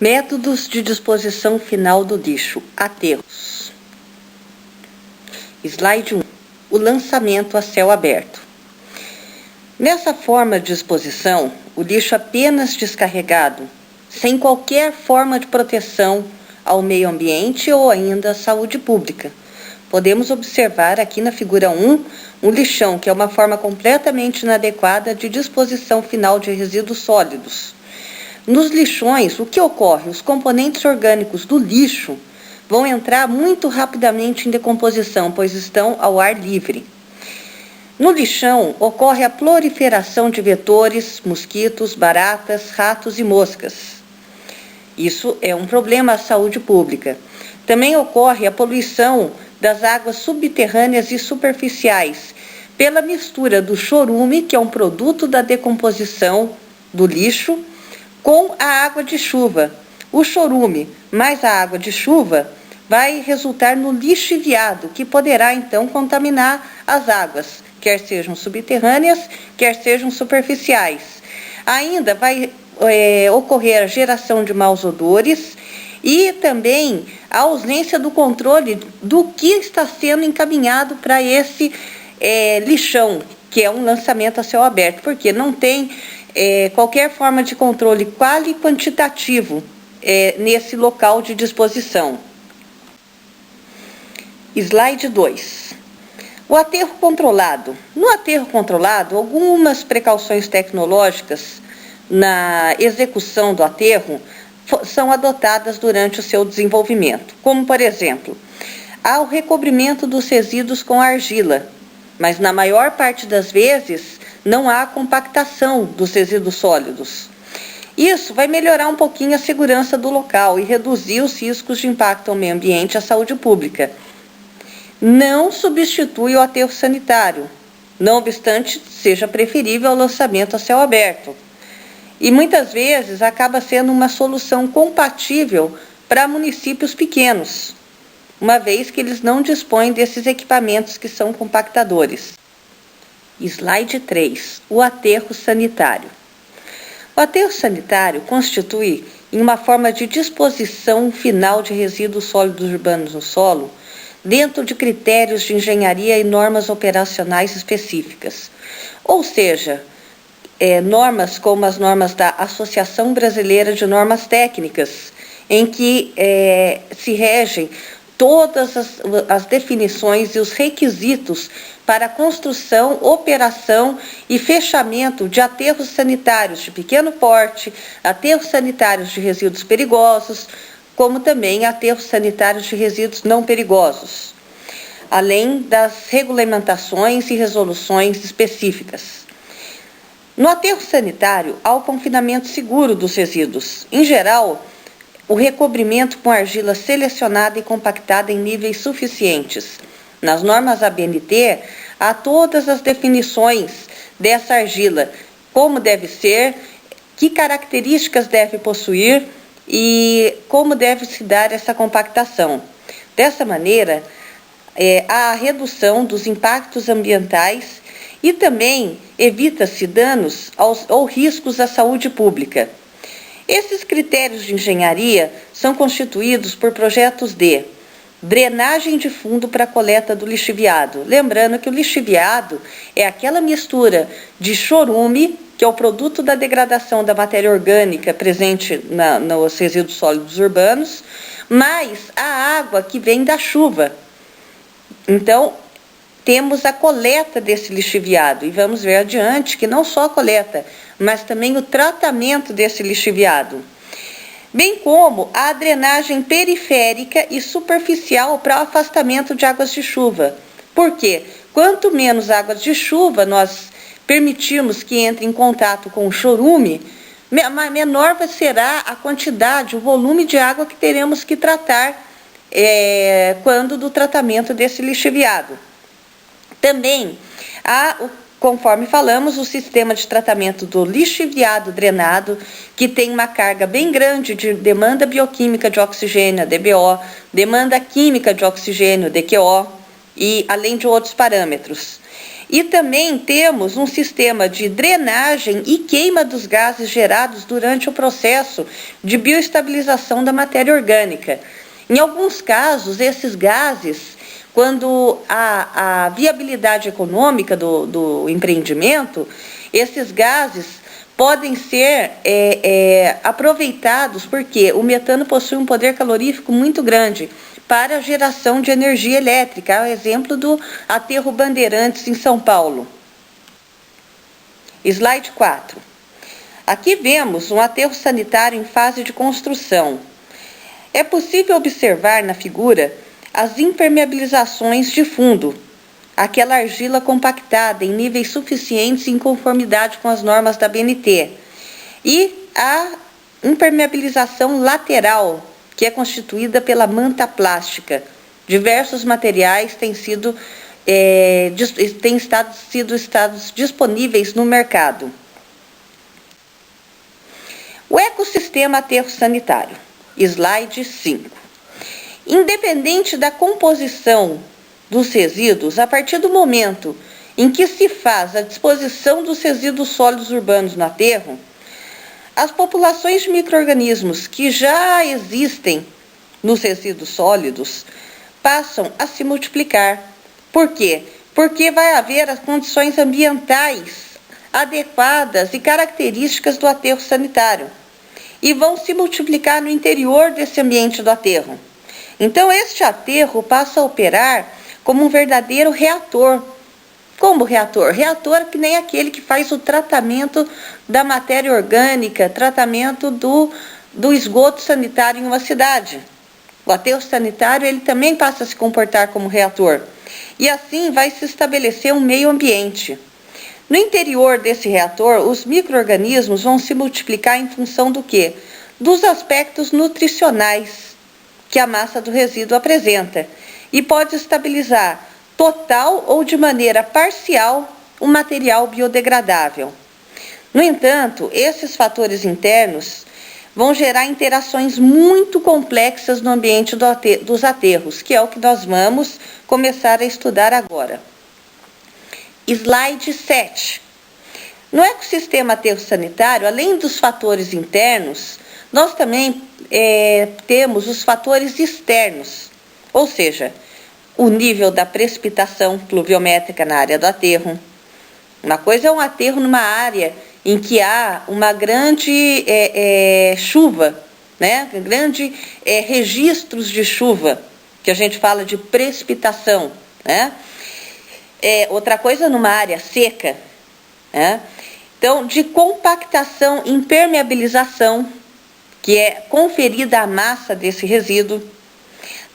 Métodos de disposição final do lixo, aterros. Slide 1. O lançamento a céu aberto. Nessa forma de disposição, o lixo apenas descarregado, sem qualquer forma de proteção ao meio ambiente ou ainda à saúde pública. Podemos observar aqui na figura 1, um lixão, que é uma forma completamente inadequada de disposição final de resíduos sólidos. Nos lixões, o que ocorre? Os componentes orgânicos do lixo vão entrar muito rapidamente em decomposição, pois estão ao ar livre. No lixão, ocorre a proliferação de vetores, mosquitos, baratas, ratos e moscas. Isso é um problema à saúde pública. Também ocorre a poluição das águas subterrâneas e superficiais, pela mistura do chorume, que é um produto da decomposição do lixo, com a água de chuva. O chorume mais a água de chuva vai resultar no lixiviado, que poderá então contaminar as águas, quer sejam subterrâneas, quer sejam superficiais. Ainda vai ocorrer a geração de maus odores e também a ausência do controle do que está sendo encaminhado para esse lixão, que é um lançamento a céu aberto, porque não tem qualquer forma de controle quali e quantitativo nesse local de disposição. Slide 2. O aterro controlado. No aterro controlado, algumas precauções tecnológicas na execução do aterro são adotadas durante o seu desenvolvimento, como, por exemplo, há o recobrimento dos resíduos com argila, mas na maior parte das vezes não há compactação dos resíduos sólidos. Isso vai melhorar um pouquinho a segurança do local e reduzir os riscos de impacto ao meio ambiente e à saúde pública. Não substitui o aterro sanitário, não obstante seja preferível ao lançamento a céu aberto. E muitas vezes acaba sendo uma solução compatível para municípios pequenos, uma vez que eles não dispõem desses equipamentos que são compactadores. Slide 3. O aterro sanitário. O aterro sanitário constitui uma forma de disposição final de resíduos sólidos urbanos no solo, dentro de critérios de engenharia e normas operacionais específicas. Ou seja, normas como as normas da Associação Brasileira de Normas Técnicas, em que se regem todas as definições e os requisitos para a construção, operação e fechamento de aterros sanitários de pequeno porte, aterros sanitários de resíduos perigosos, como também aterros sanitários de resíduos não perigosos, além das regulamentações e resoluções específicas. No aterro sanitário, há o confinamento seguro dos resíduos. Em geral, o recobrimento com argila selecionada e compactada em níveis suficientes. Nas normas ABNT, há todas as definições dessa argila, como deve ser, que características deve possuir e como deve se dar essa compactação. Dessa maneira, há a redução dos impactos ambientais e também evita-se danos ou riscos à saúde pública. Esses critérios de engenharia são constituídos por projetos de drenagem de fundo para a coleta do lixiviado. Lembrando que o lixiviado é aquela mistura de chorume, que é o produto da degradação da matéria orgânica presente nos resíduos sólidos urbanos, mais a água que vem da chuva. Então, temos a coleta desse lixiviado e vamos ver adiante que não só a coleta, mas também o tratamento desse lixiviado, bem como a drenagem periférica e superficial para o afastamento de águas de chuva. Por quê? Quanto menos águas de chuva nós permitirmos que entre em contato com o chorume, menor será a quantidade, o volume de água que teremos que tratar quando do tratamento desse lixiviado. Também há, conforme falamos, o sistema de tratamento do lixiviado drenado, que tem uma carga bem grande de demanda bioquímica de oxigênio, DBO, demanda química de oxigênio, DQO, e além de outros parâmetros. E também temos um sistema de drenagem e queima dos gases gerados durante o processo de bioestabilização da matéria orgânica. Em alguns casos, esses gases, quando a viabilidade econômica do empreendimento, esses gases podem ser aproveitados, porque o metano possui um poder calorífico muito grande para a geração de energia elétrica, é o exemplo do aterro Bandeirantes, em São Paulo. Slide 4. Aqui vemos um aterro sanitário em fase de construção. É possível observar na figura as impermeabilizações de fundo, aquela argila compactada em níveis suficientes em conformidade com as normas da BNT, e a impermeabilização lateral, que é constituída pela manta plástica. Diversos materiais têm sido disponíveis no mercado. O ecossistema aterro sanitário. Slide 5. Independente da composição dos resíduos, a partir do momento em que se faz a disposição dos resíduos sólidos urbanos no aterro, as populações de micro-organismos que já existem nos resíduos sólidos passam a se multiplicar. Por quê? Porque vai haver as condições ambientais adequadas e características do aterro sanitário e vão se multiplicar no interior desse ambiente do aterro. Então, este aterro passa a operar como um verdadeiro reator. Como reator? Reator que nem aquele que faz o tratamento da matéria orgânica, tratamento do esgoto sanitário em uma cidade. O aterro sanitário, ele também passa a se comportar como reator. E assim vai se estabelecer um meio ambiente. No interior desse reator, os micro-organismos vão se multiplicar em função do quê? Dos aspectos nutricionais que a massa do resíduo apresenta. E pode estabilizar total ou de maneira parcial o material biodegradável. No entanto, esses fatores internos vão gerar interações muito complexas no ambiente dos aterros, que é o que nós vamos começar a estudar agora. Slide 7. No ecossistema aterro sanitário, além dos fatores internos, nós também temos os fatores externos, ou seja, o nível da precipitação pluviométrica na área do aterro. Uma coisa é um aterro numa área em que há uma grande chuva, né? Grande registros de chuva, que a gente fala de precipitação, né? Outra coisa numa área seca, né? Então, de compactação, impermeabilização, que é conferida à massa desse resíduo.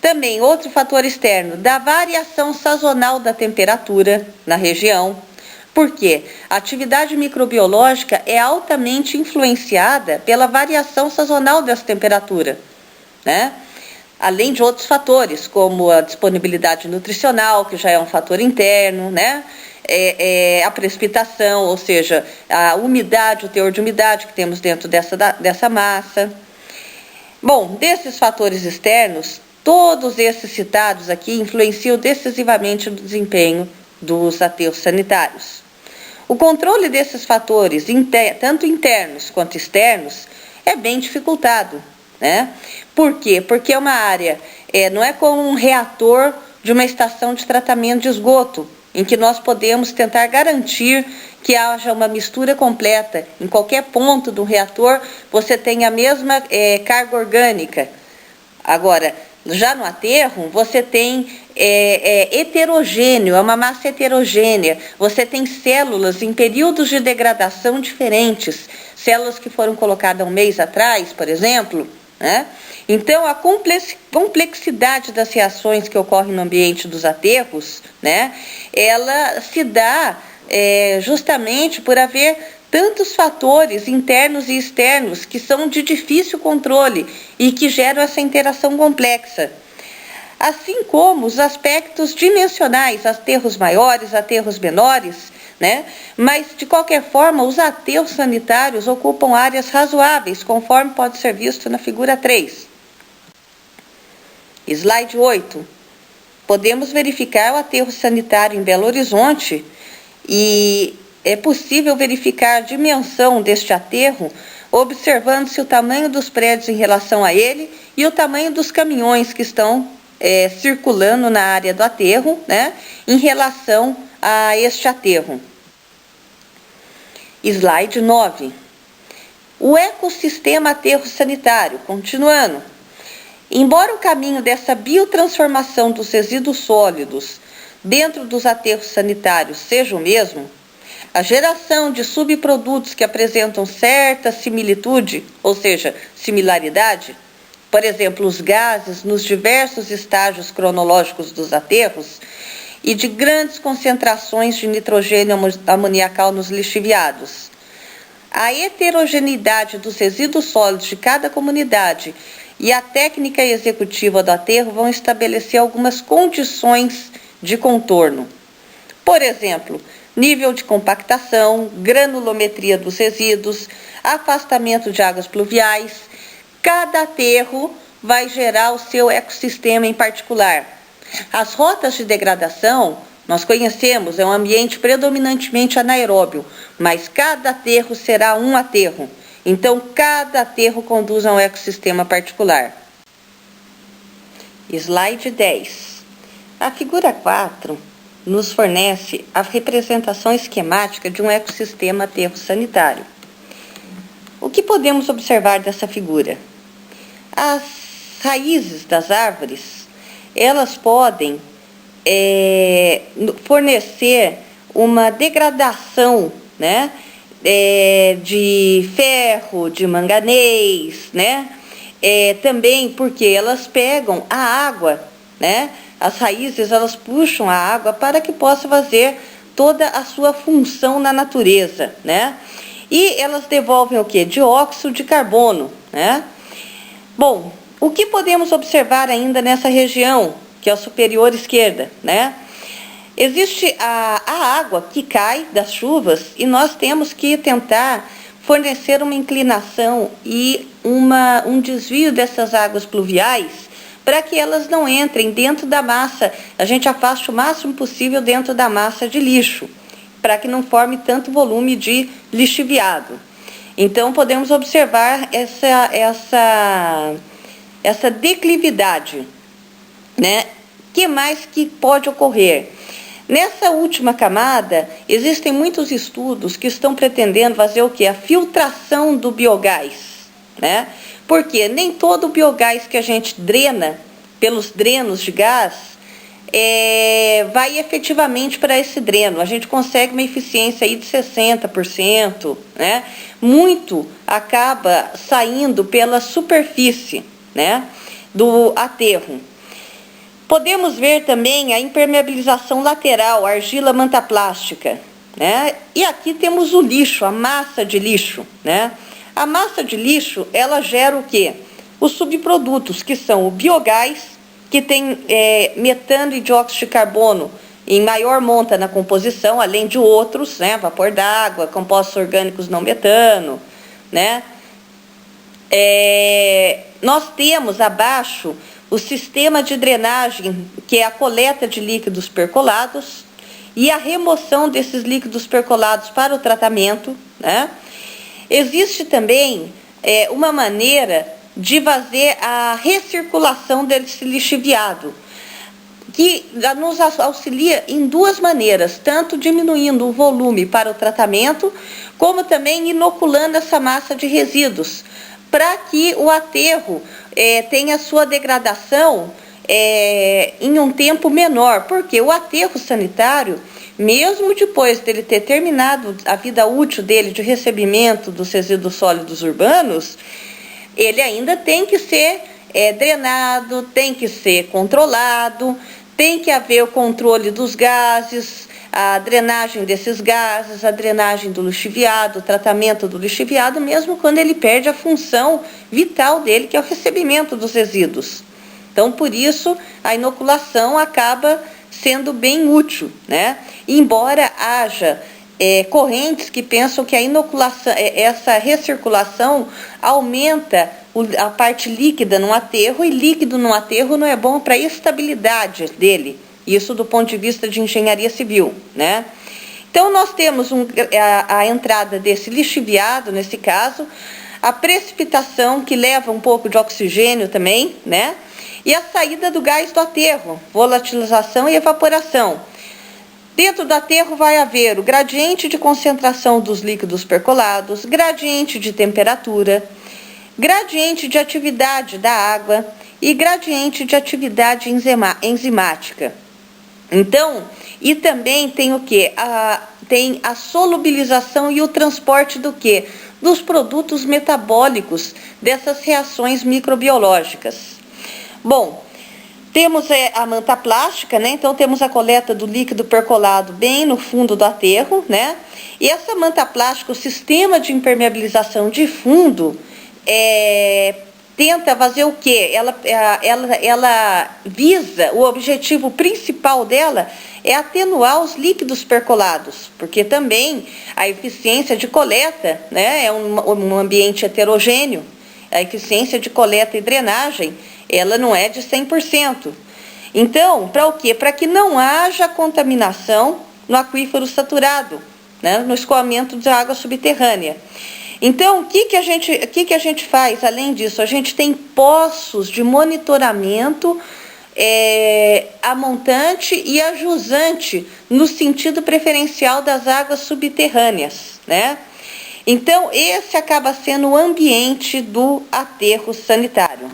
Também, outro fator externo, da variação sazonal da temperatura na região. Por quê? A atividade microbiológica é altamente influenciada pela variação sazonal dessa temperatura, né? Além de outros fatores, como a disponibilidade nutricional, que já é um fator interno, né? A precipitação, ou seja, a umidade, o teor de umidade que temos dentro dessa massa. Bom, desses fatores externos, todos esses citados aqui influenciam decisivamente no desempenho dos aterros sanitários. O controle desses fatores, tanto internos quanto externos, é bem dificultado, né? Por quê? Porque é uma área, não é como um reator de uma estação de tratamento de esgoto, em que nós podemos tentar garantir que haja uma mistura completa. Em qualquer ponto do reator, você tem a mesma carga orgânica. Agora, já no aterro, você tem heterogêneo, é uma massa heterogênea. Você tem células em períodos de degradação diferentes. Células que foram colocadas um mês atrás, por exemplo, né? Então, a complexidade das reações que ocorrem no ambiente dos aterros, né, ela se dá justamente por haver tantos fatores internos e externos que são de difícil controle e que geram essa interação complexa. Assim como os aspectos dimensionais, aterros maiores, aterros menores, né? Mas, de qualquer forma, os aterros sanitários ocupam áreas razoáveis, conforme pode ser visto na figura 3. Slide 8. Podemos verificar o aterro sanitário em Belo Horizonte e é possível verificar a dimensão deste aterro observando-se o tamanho dos prédios em relação a ele e o tamanho dos caminhões que estão circulando na área do aterro, né, em relação a este aterro. Slide 9. O ecossistema aterro sanitário, continuando. Embora o caminho dessa biotransformação dos resíduos sólidos dentro dos aterros sanitários seja o mesmo, a geração de subprodutos que apresentam certa similitude, ou seja, similaridade, por exemplo, os gases nos diversos estágios cronológicos dos aterros e de grandes concentrações de nitrogênio amoniacal nos lixiviados. A heterogeneidade dos resíduos sólidos de cada comunidade e a técnica executiva do aterro vão estabelecer algumas condições de contorno. Por exemplo, nível de compactação, granulometria dos resíduos, afastamento de águas pluviais. Cada aterro vai gerar o seu ecossistema em particular. As rotas de degradação, nós conhecemos, é um ambiente predominantemente anaeróbio, mas cada aterro será um aterro. Então, cada aterro conduz a um ecossistema particular. Slide 10. A figura 4 nos fornece a representação esquemática de um ecossistema aterro sanitário. O que podemos observar dessa figura? As raízes das árvores, elas podem fornecer uma degradação, né, de ferro, de manganês, né, também porque elas pegam a água, né, as raízes elas puxam a água para que possa fazer toda a sua função na natureza, né? E elas devolvem o quê? Dióxido de carbono, né? Bom, o que podemos observar ainda nessa região, que é a superior esquerda, né? Existe a água que cai das chuvas e nós temos que tentar fornecer uma inclinação e um desvio dessas águas pluviais para que elas não entrem dentro da massa. A gente afaste o máximo possível dentro da massa de lixo, para que não forme tanto volume de lixiviado. Então, podemos observar essa declividade, né? Que mais que pode ocorrer? Nessa última camada, existem muitos estudos que estão pretendendo fazer o quê? A filtração do biogás, né? Porque nem todo o biogás que a gente drena pelos drenos de gás vai efetivamente para esse dreno. A gente consegue uma eficiência aí de 60%, né? Muito acaba saindo pela superfície, né, do aterro. Podemos ver também a impermeabilização lateral, a argila mantaplástica, né? E aqui temos o lixo, a massa de lixo, né? A massa de lixo, ela gera o quê? Os subprodutos, que são o biogás, que tem metano e dióxido de carbono em maior monta na composição, além de outros, né? Vapor d'água, compostos orgânicos não metano, né? Nós temos abaixo o sistema de drenagem, que é a coleta de líquidos percolados e a remoção desses líquidos percolados para o tratamento, né? Existe também uma maneira de fazer a recirculação desse lixiviado, que nos auxilia em duas maneiras, tanto diminuindo o volume para o tratamento, como também inoculando essa massa de resíduos, para que o aterro tenha sua degradação em um tempo menor, porque o aterro sanitário, mesmo depois dele ter terminado a vida útil dele de recebimento dos resíduos sólidos urbanos, ele ainda tem que ser drenado, tem que ser controlado, tem que haver o controle dos gases, a drenagem desses gases, a drenagem do lixiviado, o tratamento do lixiviado, mesmo quando ele perde a função vital dele, que é o recebimento dos resíduos. Então, por isso, a inoculação acaba sendo bem útil, né? Embora haja correntes que pensam que a inoculação, essa recirculação aumenta a parte líquida no aterro, e líquido no aterro não é bom para a estabilidade dele. Isso do ponto de vista de engenharia civil, né? Então, nós temos a entrada desse lixiviado, nesse caso, a precipitação, que leva um pouco de oxigênio também, né? E a saída do gás do aterro, volatilização e evaporação. Dentro do aterro vai haver o gradiente de concentração dos líquidos percolados, gradiente de temperatura, gradiente de atividade da água e gradiente de atividade enzimática. Então, e também tem o quê? Tem a solubilização e o transporte do quê? Dos produtos metabólicos dessas reações microbiológicas. Bom, temos a manta plástica, né? Então temos a coleta do líquido percolado bem no fundo do aterro, né? E essa manta plástica, o sistema de impermeabilização de fundo, tenta fazer o quê? Ela visa, o objetivo principal dela é atenuar os líquidos percolados, porque também a eficiência de coleta, né, é um ambiente heterogêneo, a eficiência de coleta e drenagem, ela não é de 100%. Então, para o quê? Para que não haja contaminação no aquífero saturado, né, no escoamento de água subterrânea. Então, o que a gente faz além disso? A gente tem poços de monitoramento a montante e a jusante no sentido preferencial das águas subterrâneas, né? Então, esse acaba sendo o ambiente do aterro sanitário.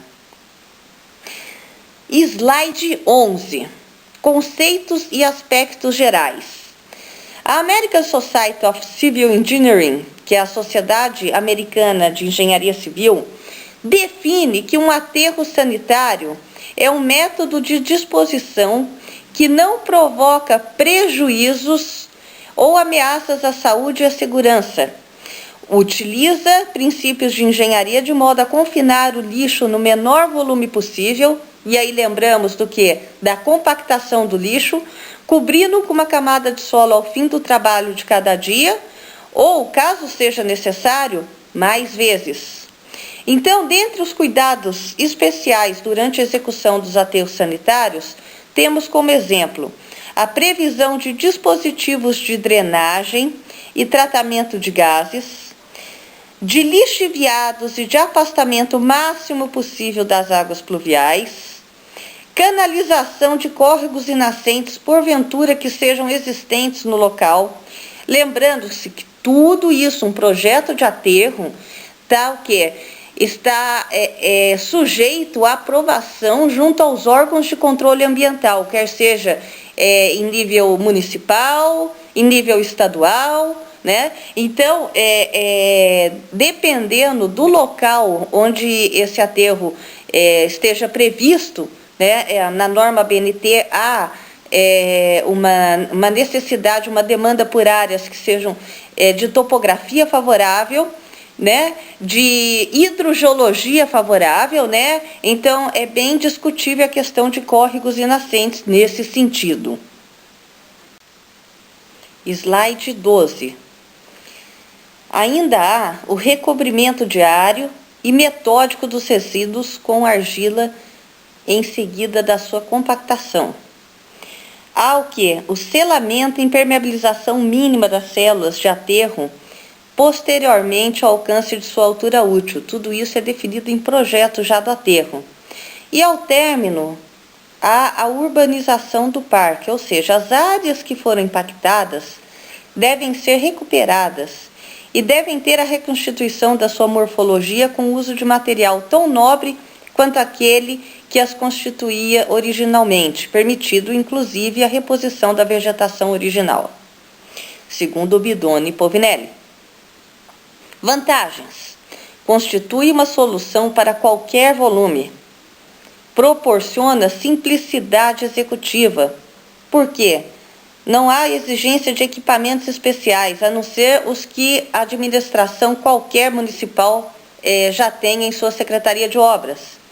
Slide 11. Conceitos e aspectos gerais. A American Society of Civil Engineering, que é a Sociedade Americana de Engenharia Civil, define que um aterro sanitário é um método de disposição que não provoca prejuízos ou ameaças à saúde e à segurança. Utiliza princípios de engenharia de modo a confinar o lixo no menor volume possível, e aí lembramos do que? Da compactação do lixo, cobrindo com uma camada de solo ao fim do trabalho de cada dia, ou, caso seja necessário, mais vezes. Então, dentre os cuidados especiais durante a execução dos aterros sanitários, temos como exemplo a previsão de dispositivos de drenagem e tratamento de gases, de lixiviados e de afastamento máximo possível das águas pluviais, canalização de córregos e nascentes, porventura que sejam existentes no local, lembrando-se que tudo isso, um projeto de aterro, tá, o quê? Está sujeito à aprovação junto aos órgãos de controle ambiental, quer seja em nível municipal, em nível estadual, né? Então, dependendo do local onde esse aterro esteja previsto, né, na norma BNT há uma necessidade, uma demanda por áreas que sejam de topografia favorável, né, de hidrogeologia favorável, né? Então é bem discutível a questão de córregos e nascentes nesse sentido. Slide 12. Ainda há o recobrimento diário e metódico dos resíduos com argila em seguida da sua compactação. Há o que? O selamento e impermeabilização mínima das células de aterro posteriormente ao alcance de sua altura útil. Tudo isso é definido em projeto já do aterro. E ao término, há a urbanização do parque, ou seja, as áreas que foram impactadas devem ser recuperadas e devem ter a reconstituição da sua morfologia com o uso de material tão nobre quanto aquele que as constituía originalmente, permitido inclusive a reposição da vegetação original, segundo Bidoni e Povinelli. Vantagens: constitui uma solução para qualquer volume, proporciona simplicidade executiva, porque não há exigência de equipamentos especiais, a não ser os que a administração qualquer municipal já tem em sua Secretaria de Obras.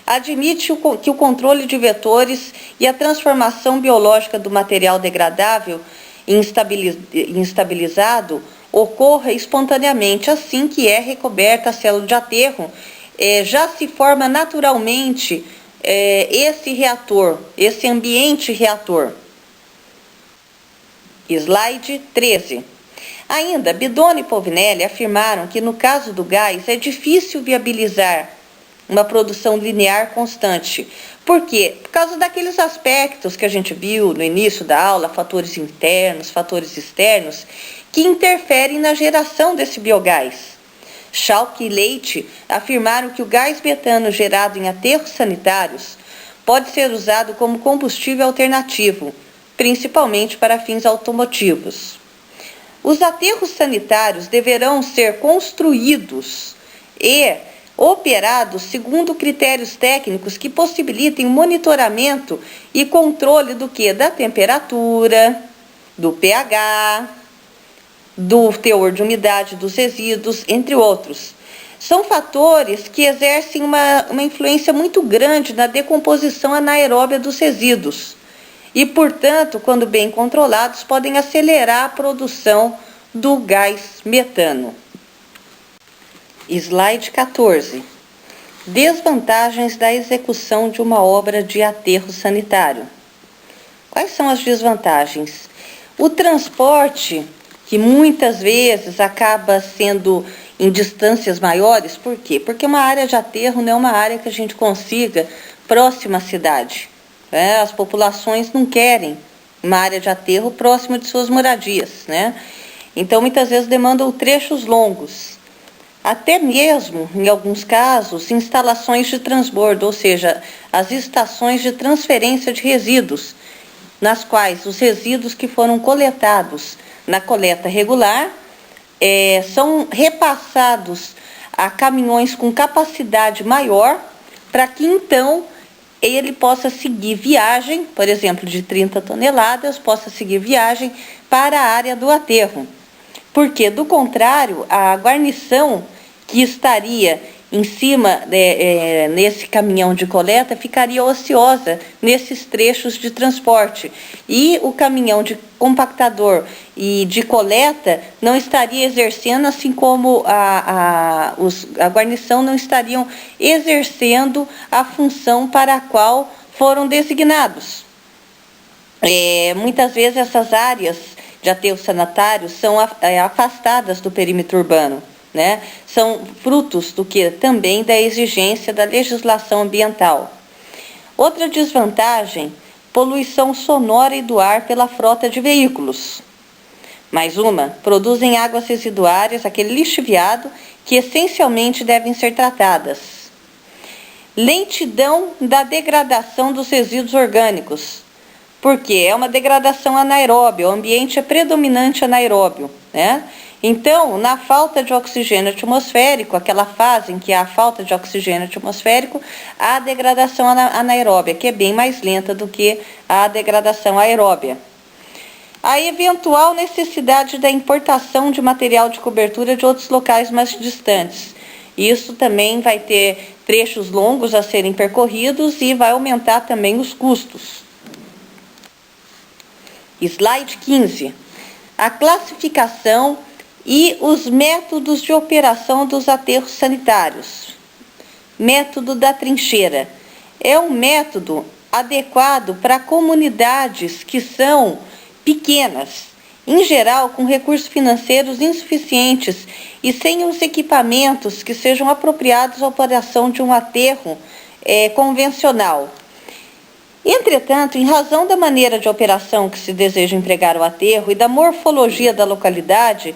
Admite que o controle de vetores e a transformação biológica do material degradável e instabilizado ocorra espontaneamente assim que é recoberta a célula de aterro. Já se forma naturalmente esse reator, esse ambiente reator. Slide 13. Ainda, Bidoni e Povinelli afirmaram que no caso do gás é difícil viabilizar uma produção linear constante. Por quê? Por causa daqueles aspectos que a gente viu no início da aula, fatores internos, fatores externos, que interferem na geração desse biogás. Schalke e Leite afirmaram que o gás metano gerado em aterros sanitários pode ser usado como combustível alternativo, principalmente para fins automotivos. Os aterros sanitários deverão ser construídos e operados segundo critérios técnicos que possibilitem o monitoramento e controle do que? Da temperatura, do pH, do teor de umidade dos resíduos, entre outros. São fatores que exercem uma influência muito grande na decomposição anaeróbia dos resíduos e, portanto, quando bem controlados, podem acelerar a produção do gás metano. Slide 14. Desvantagens da execução de uma obra de aterro sanitário. Quais são as desvantagens? O transporte, que muitas vezes acaba sendo em distâncias maiores, por quê? Porque uma área de aterro não é uma área que a gente consiga próxima à cidade. As populações não querem uma área de aterro próxima de suas moradias, né? Então, muitas vezes demandam trechos longos. Até mesmo, em alguns casos, instalações de transbordo, ou seja, as estações de transferência de resíduos, nas quais os resíduos que foram coletados na coleta regular são repassados a caminhões com capacidade maior, para que então ele possa seguir viagem, por exemplo, de 30 toneladas, possa seguir viagem para a área do aterro. Porque, do contrário, a guarnição que estaria em cima nesse caminhão de coleta ficaria ociosa nesses trechos de transporte. E o caminhão de compactador e de coleta não estaria exercendo, assim como a guarnição não estariam exercendo a função para a qual foram designados. Muitas vezes essas áreas de aterro sanitário são afastadas do perímetro urbano, né? São frutos do que? Também da exigência da legislação ambiental. Outra desvantagem, poluição sonora e do ar pela frota de veículos. Mais uma, produzem águas residuárias, aquele lixiviado, que essencialmente devem ser tratadas. Lentidão da degradação dos resíduos orgânicos, porque é uma degradação anaeróbia, o ambiente é predominante anaeróbio, né? Então, na falta de oxigênio atmosférico, aquela fase em que há falta de oxigênio atmosférico, há a degradação anaeróbia, que é bem mais lenta do que a degradação aeróbia. A eventual necessidade da importação de material de cobertura de outros locais mais distantes. Isso também vai ter trechos longos a serem percorridos e vai aumentar também os custos. Slide 15. A classificação e os métodos de operação dos aterros sanitários. Método da trincheira. É um método adequado para comunidades que são pequenas, em geral com recursos financeiros insuficientes e sem os equipamentos que sejam apropriados à operação de um aterro convencional. Entretanto, em razão da maneira de operação que se deseja empregar o aterro e da morfologia da localidade,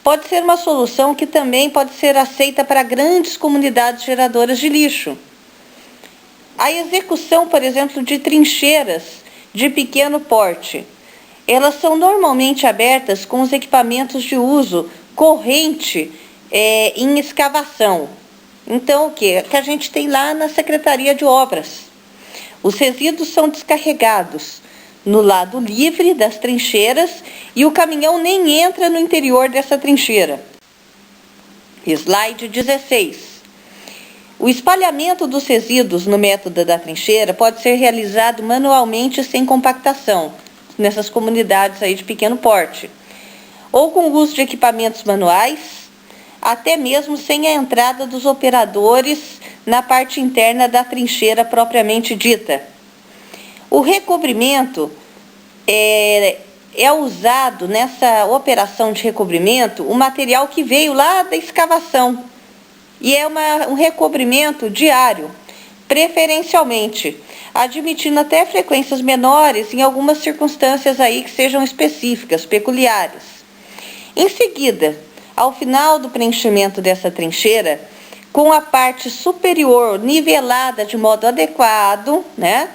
pode ser uma solução que também pode ser aceita para grandes comunidades geradoras de lixo. A execução, por exemplo, de trincheiras de pequeno porte, elas são normalmente abertas com os equipamentos de uso corrente em escavação. Então, o que a gente tem lá na Secretaria de Obras? Os resíduos são descarregados no lado livre das trincheiras e o caminhão nem entra no interior dessa trincheira. Slide 16. O espalhamento dos resíduos no método da trincheira pode ser realizado manualmente sem compactação, nessas comunidades aí de pequeno porte, ou com o uso de equipamentos manuais, até mesmo sem a entrada dos operadores na parte interna da trincheira propriamente dita. O recobrimento é usado nessa operação de recobrimento o material que veio lá da escavação. E é um recobrimento diário, preferencialmente, admitindo até frequências menores em algumas circunstâncias aí que sejam específicas, peculiares. Em seguida, ao final do preenchimento dessa trincheira, com a parte superior nivelada de modo adequado, né,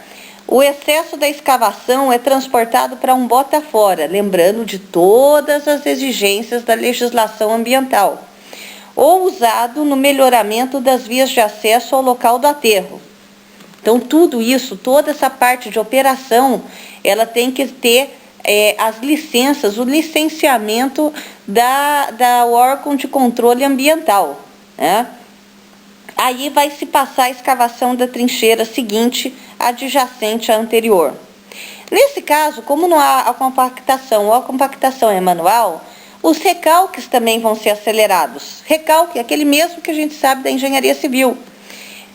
o excesso da escavação é transportado para um bota fora, lembrando de todas as exigências da legislação ambiental, ou usado no melhoramento das vias de acesso ao local do aterro. Então, tudo isso, toda essa parte de operação, ela tem que ter as licenças, o licenciamento da órgão de controle ambiental, né? Aí vai se passar a escavação da trincheira seguinte, adjacente à anterior. Nesse caso, como não há a compactação ou a compactação é manual, os recalques também vão ser acelerados. Recalque é aquele mesmo que a gente sabe da engenharia civil.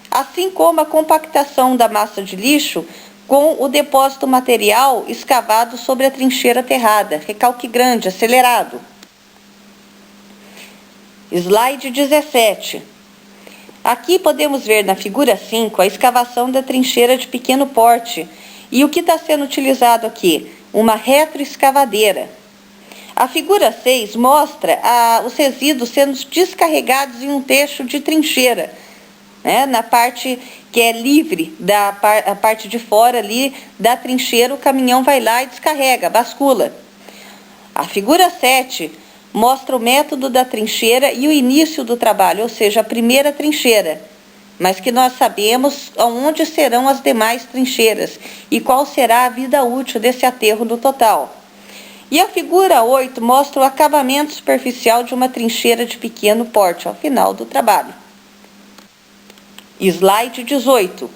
Assim como a compactação da massa de lixo com o depósito material escavado sobre a trincheira aterrada. Recalque grande, acelerado. Slide 17. Aqui podemos ver na figura 5 a escavação da trincheira de pequeno porte. E o que está sendo utilizado aqui? Uma retroescavadeira. A figura 6 mostra os resíduos sendo descarregados em um trecho de trincheira, né? Na parte que é livre, a parte de fora ali da trincheira, o caminhão vai lá e descarrega, bascula. A figura 7 mostra o método da trincheira e o início do trabalho, ou seja, a primeira trincheira, mas que nós sabemos onde serão as demais trincheiras e qual será a vida útil desse aterro no total. E a figura 8 mostra o acabamento superficial de uma trincheira de pequeno porte ao final do trabalho. Slide 18.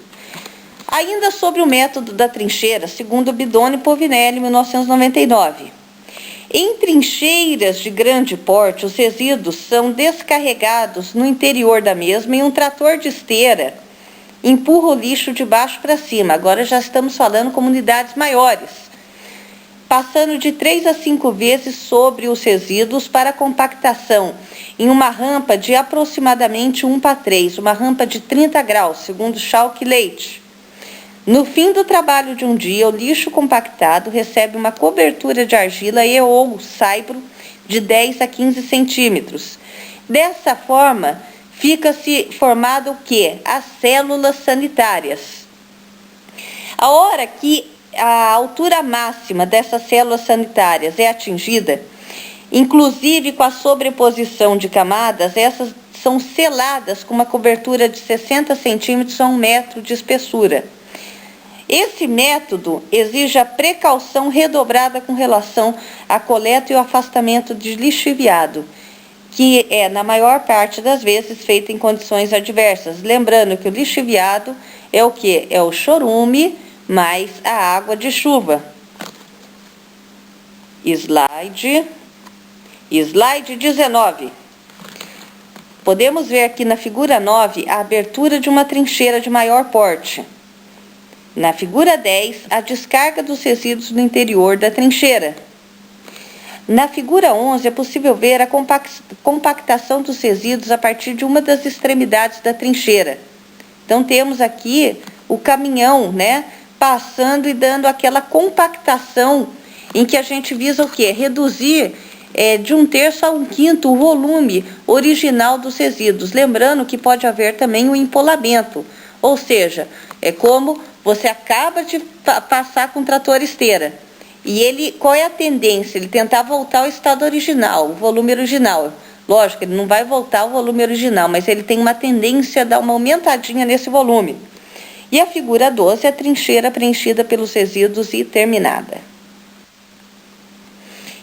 Ainda sobre o método da trincheira, segundo Bidoni e Povinelli, 1999. Em trincheiras de grande porte, os resíduos são descarregados no interior da mesma e um trator de esteira empurra o lixo de baixo para cima. Agora já estamos falando com unidades maiores, passando de 3 a 5 vezes sobre os resíduos para compactação em uma rampa de aproximadamente 1:3, uma rampa de 30 graus, segundo Schalk e Leite. No fim do trabalho de um dia, o lixo compactado recebe uma cobertura de argila e ou saibro de 10 a 15 centímetros. Dessa forma, fica-se formado o quê? As células sanitárias. A hora que a altura máxima dessas células sanitárias é atingida, inclusive com a sobreposição de camadas, essas são seladas com uma cobertura de 60 centímetros a 1 metro de espessura. Esse método exige a precaução redobrada com relação à coleta e o afastamento de lixiviado, que é, na maior parte das vezes, feito em condições adversas. Lembrando que o lixiviado é o quê? É o chorume mais a água de chuva. Slide 19. Podemos ver aqui na figura 9 a abertura de uma trincheira de maior porte. Na figura 10, a descarga dos resíduos no interior da trincheira. Na figura 11, é possível ver a compactação dos resíduos a partir de uma das extremidades da trincheira. Então, temos aqui o caminhão, né, passando e dando aquela compactação em que a gente visa o quê? Reduzir de 1/3 a 1/5 o volume original dos resíduos. Lembrando que pode haver também o empolamento, ou seja, é como você acaba de passar com o trator esteira. E ele, qual é a tendência? Ele tentar voltar ao estado original, o volume original. Lógico, ele não vai voltar ao volume original, mas ele tem uma tendência a dar uma aumentadinha nesse volume. E a figura 12 é a trincheira preenchida pelos resíduos e terminada.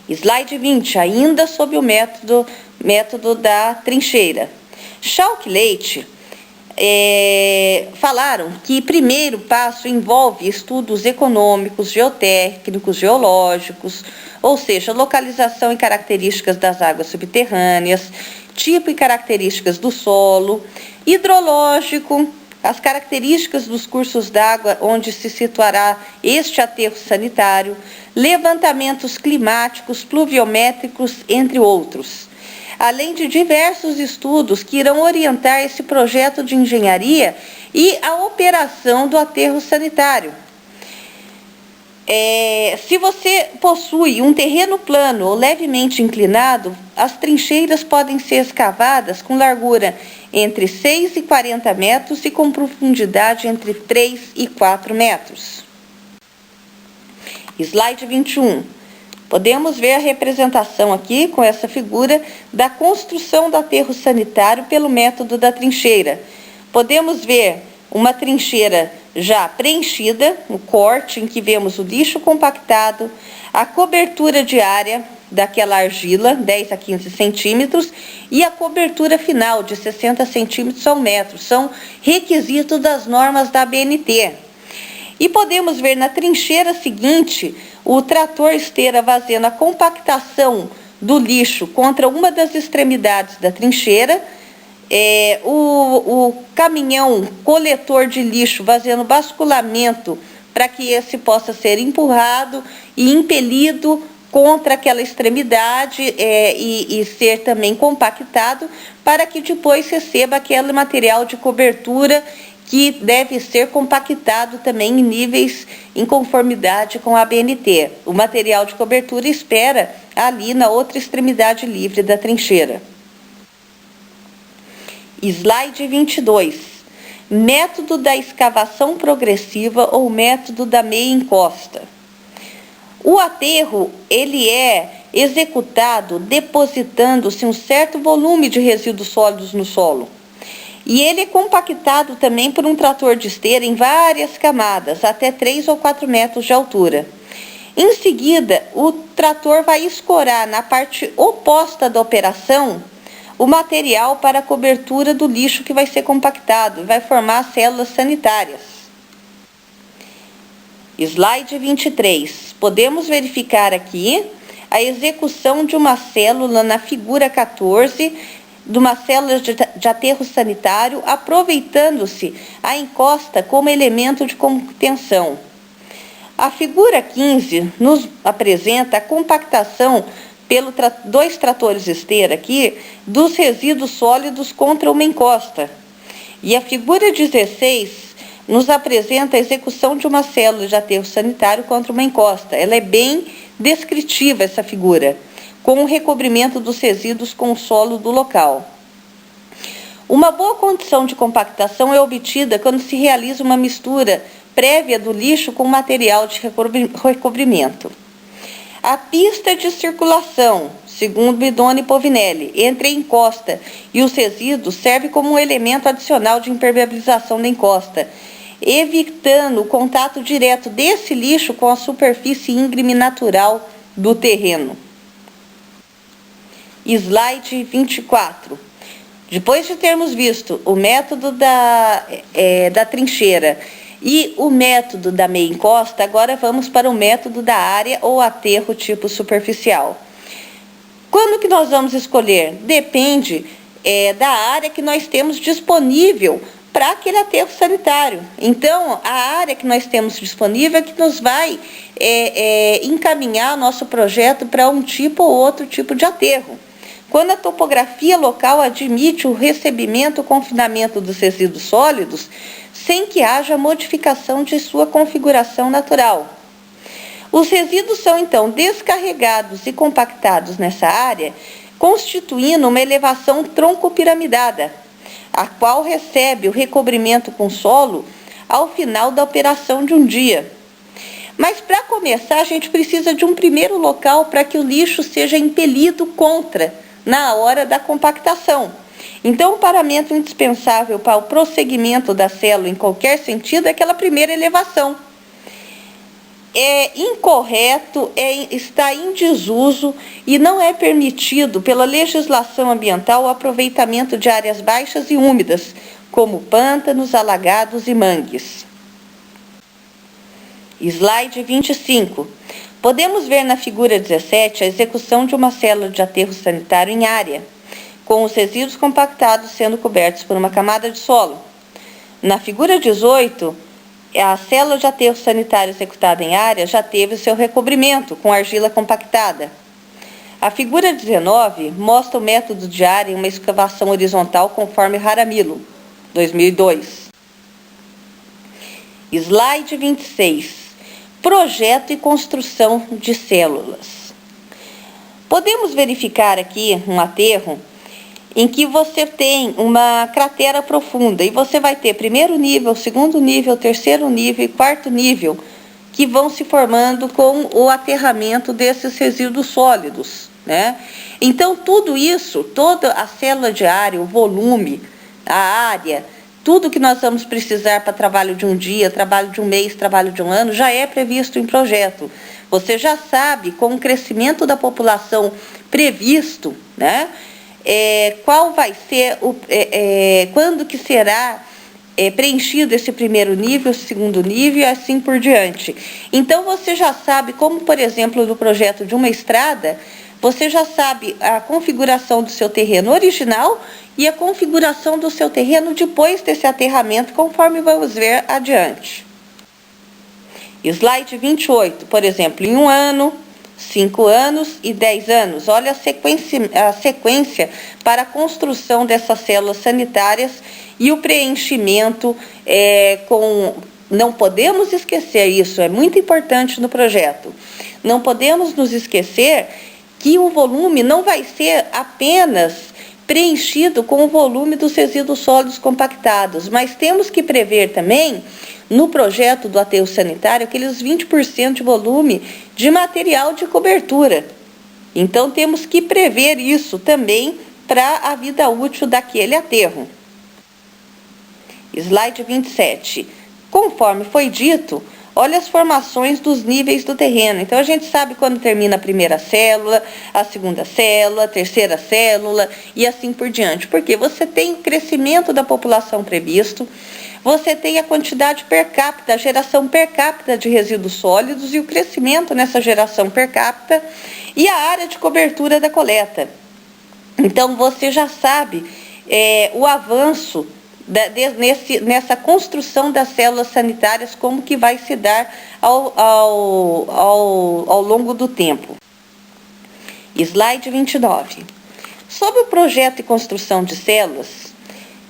Slide 20, ainda sob o método da trincheira. Schalk e Leite falaram que primeiro passo envolve estudos econômicos, geotécnicos, geológicos, ou seja, localização e características das águas subterrâneas, tipo e características do solo, hidrológico, as características dos cursos d'água onde se situará este aterro sanitário, levantamentos climáticos, pluviométricos, entre outros, além de diversos estudos que irão orientar esse projeto de engenharia e a operação do aterro sanitário. Se você possui um terreno plano ou levemente inclinado, as trincheiras podem ser escavadas com largura entre 6 e 40 metros e com profundidade entre 3 e 4 metros. Slide 21. Podemos ver a representação aqui, com essa figura, da construção do aterro sanitário pelo método da trincheira. Podemos ver uma trincheira já preenchida, o corte em que vemos o lixo compactado, a cobertura diária daquela argila, 10 a 15 centímetros, e a cobertura final de 60 centímetros ao metro. São requisitos das normas da ABNT. E podemos ver na trincheira seguinte o trator esteira fazendo a compactação do lixo contra uma das extremidades da trincheira, o caminhão coletor de lixo fazendo basculamento para que esse possa ser empurrado e impelido contra aquela extremidade e ser também compactado para que depois receba aquele material de cobertura que deve ser compactado também em níveis em conformidade com a ABNT. O material de cobertura espera ali na outra extremidade livre da trincheira. Slide 22. Método da escavação progressiva ou método da meia encosta. O aterro, ele é executado depositando-se um certo volume de resíduos sólidos no solo. E ele é compactado também por um trator de esteira em várias camadas, até 3 ou 4 metros de altura. Em seguida, o trator vai escorar na parte oposta da operação o material para a cobertura do lixo que vai ser compactado e vai formar células sanitárias. Slide 23. Podemos verificar aqui a execução de uma célula na figura 14, de uma célula de aterro sanitário, aproveitando-se a encosta como elemento de contenção. A figura 15 nos apresenta a compactação pelos dois tratores esteira aqui, dos resíduos sólidos contra uma encosta. E a figura 16 nos apresenta a execução de uma célula de aterro sanitário contra uma encosta. Ela é bem descritiva, essa figura, com o recobrimento dos resíduos com o solo do local. Uma boa condição de compactação é obtida quando se realiza uma mistura prévia do lixo com material de recobrimento. A pista de circulação, segundo Bidoni e Povinelli, entre a encosta e os resíduos serve como um elemento adicional de impermeabilização da encosta, evitando o contato direto desse lixo com a superfície íngreme natural do terreno. Slide 24. Depois de termos visto o método da trincheira e o método da meia encosta, agora vamos para o método da área ou aterro tipo superficial. Quando que nós vamos escolher? Depende da área que nós temos disponível para aquele aterro sanitário. Então, a área que nós temos disponível é que nos vai encaminhar o nosso projeto para um tipo ou outro tipo de aterro. Quando a topografia local admite o recebimento ou confinamento dos resíduos sólidos, sem que haja modificação de sua configuração natural. Os resíduos são, então, descarregados e compactados nessa área, constituindo uma elevação tronco-piramidada, a qual recebe o recobrimento com solo ao final da operação de um dia. Mas, para começar, a gente precisa de um primeiro local para que o lixo seja impelido contra na hora da compactação. Então, o parâmetro indispensável para o prosseguimento da célula em qualquer sentido é aquela primeira elevação. É incorreto, está em desuso e não é permitido pela legislação ambiental o aproveitamento de áreas baixas e úmidas, como pântanos, alagados e mangues. Slide 25. Podemos ver na figura 17 a execução de uma célula de aterro sanitário em área, com os resíduos compactados sendo cobertos por uma camada de solo. Na figura 18, a célula de aterro sanitário executada em área já teve seu recobrimento com argila compactada. A figura 19 mostra o método de área em uma escavação horizontal conforme Jaramillo, 2002. Slide 26. Projeto e construção de células. Podemos verificar aqui um aterro em que você tem uma cratera profunda e você vai ter primeiro nível, segundo nível, terceiro nível e quarto nível que vão se formando com o aterramento desses resíduos sólidos, né? Então, tudo isso, toda a célula de área, o volume, a área, tudo que nós vamos precisar para trabalho de um dia, trabalho de um mês, trabalho de um ano, já é previsto em projeto. Você já sabe, com o crescimento da população previsto, né? Qual vai ser, quando que será preenchido esse primeiro nível, segundo nível e assim por diante. Então, você já sabe, como por exemplo no projeto de uma estrada, você já sabe a configuração do seu terreno original e a configuração do seu terreno depois desse aterramento, conforme vamos ver adiante. Slide 28, por exemplo, em 1 ano, 5 anos e 10 anos. Olha a sequência para a construção dessas células sanitárias e o preenchimento Não podemos esquecer isso, é muito importante no projeto. Não podemos nos esquecer que o volume não vai ser apenas preenchido com o volume dos resíduos sólidos compactados, mas temos que prever também, no projeto do aterro sanitário, aqueles 20% de volume de material de cobertura. Então, temos que prever isso também para a vida útil daquele aterro. Slide 27. Conforme foi dito, olha as formações dos níveis do terreno. Então, a gente sabe quando termina a primeira célula, a segunda célula, a terceira célula e assim por diante. Porque você tem o crescimento da população previsto, você tem a quantidade per capita, a geração per capita de resíduos sólidos e o crescimento nessa geração per capita e a área de cobertura da coleta. Então, você já sabe o avanço nessa construção das células sanitárias, como que vai se dar ao longo do tempo. Slide 29. Sobre o projeto e construção de células,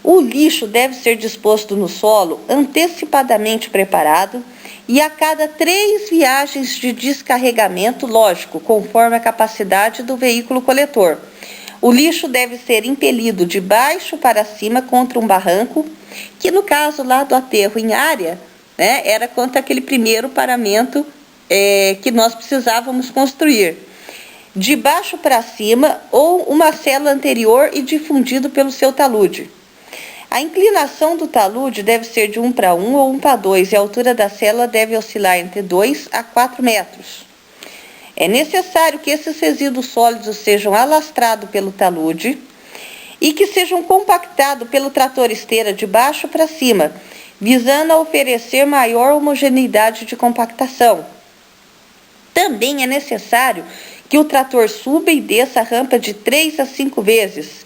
o lixo deve ser disposto no solo antecipadamente preparado e a cada 3 viagens de descarregamento, lógico, conforme a capacidade do veículo coletor. O lixo deve ser impelido de baixo para cima contra um barranco, que no caso lá do aterro em área, né, era contra aquele primeiro paramento que nós precisávamos construir. De baixo para cima ou uma célula anterior e difundido pelo seu talude. A inclinação do talude deve ser de 1:1 ou 1:2 e a altura da célula deve oscilar entre 2 a 4 metros. É necessário que esses resíduos sólidos sejam alastrados pelo talude e que sejam compactados pelo trator esteira de baixo para cima, visando a oferecer maior homogeneidade de compactação. Também é necessário que o trator suba e desça a rampa de 3 a 5 vezes,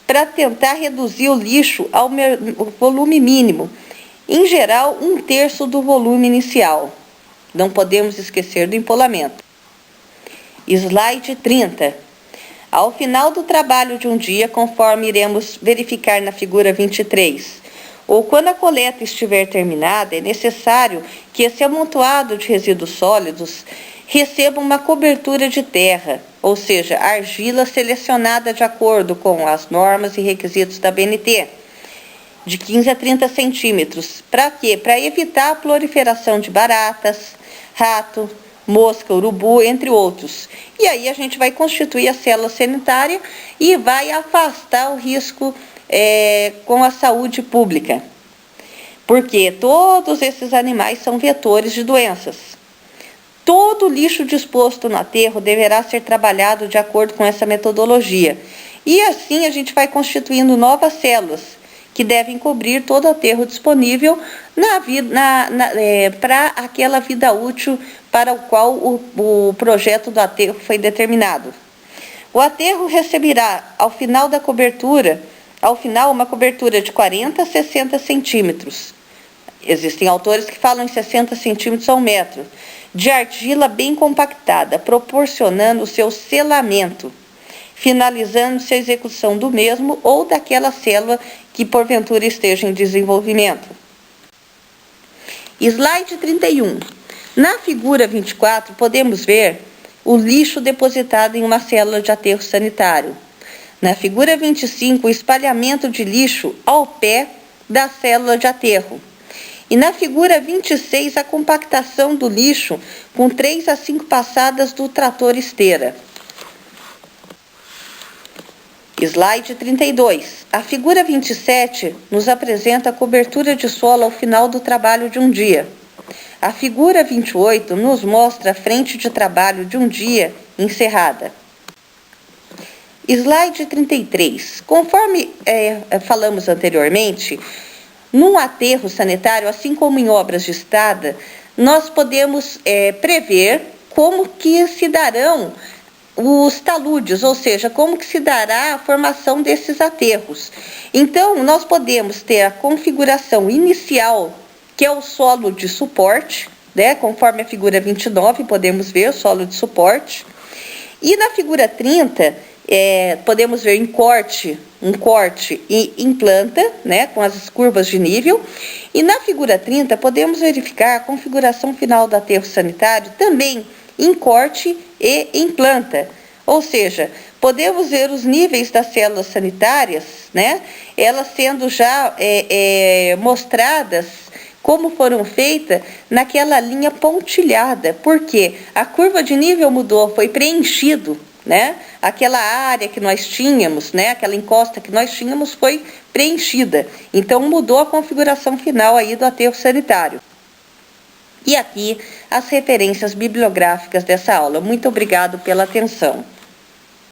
para tentar reduzir o lixo ao volume mínimo, em geral 1/3 do volume inicial. Não podemos esquecer do empolamento. Slide 30. Ao final do trabalho de um dia, conforme iremos verificar na figura 23, ou quando a coleta estiver terminada, é necessário que esse amontoado de resíduos sólidos receba uma cobertura de terra, ou seja, argila selecionada de acordo com as normas e requisitos da BNT, de 15 a 30 centímetros. Para quê? Para evitar a proliferação de baratas, rato, mosca, urubu, entre outros. E aí a gente vai constituir a célula sanitária e vai afastar o risco com a saúde pública. Porque todos esses animais são vetores de doenças. Todo lixo disposto no aterro deverá ser trabalhado de acordo com essa metodologia. E assim a gente vai constituindo novas células, que devem cobrir todo o aterro disponível para aquela vida útil para o qual o projeto do aterro foi determinado. O aterro receberá, ao final da cobertura, ao final, uma cobertura de 40 a 60 centímetros. Existem autores que falam em 60 centímetros a 1 metro, de argila bem compactada, proporcionando o seu selamento, finalizando-se a execução do mesmo ou daquela célula que porventura esteja em desenvolvimento. Slide 31. Na figura 24, podemos ver o lixo depositado em uma célula de aterro sanitário. Na figura 25, o espalhamento de lixo ao pé da célula de aterro. E na figura 26, a compactação do lixo com 3 a 5 passadas do trator esteira. Slide 32. A figura 27 nos apresenta a cobertura de solo ao final do trabalho de um dia. A figura 28 nos mostra a frente de trabalho de um dia encerrada. Slide 33. Conforme falamos anteriormente, num aterro sanitário, assim como em obras de estrada, nós podemos prever como que se darão os taludes, ou seja, como que se dará a formação desses aterros. Então, nós podemos ter a configuração inicial, que é o solo de suporte, né? Conforme a figura 29, podemos ver o solo de suporte. E na figura 30, podemos ver um corte em planta, né, com as curvas de nível. E na figura 30, podemos verificar a configuração final do aterro sanitário também em corte e em planta. Ou seja, podemos ver os níveis das células sanitárias, né, elas sendo já mostradas como foram feitas naquela linha pontilhada, porque a curva de nível mudou, foi preenchido, né? Aquela área que nós tínhamos, né? Aquela encosta que nós tínhamos foi preenchida. Então, mudou a configuração final aí do aterro sanitário. E aqui as referências bibliográficas dessa aula. Muito obrigado pela atenção.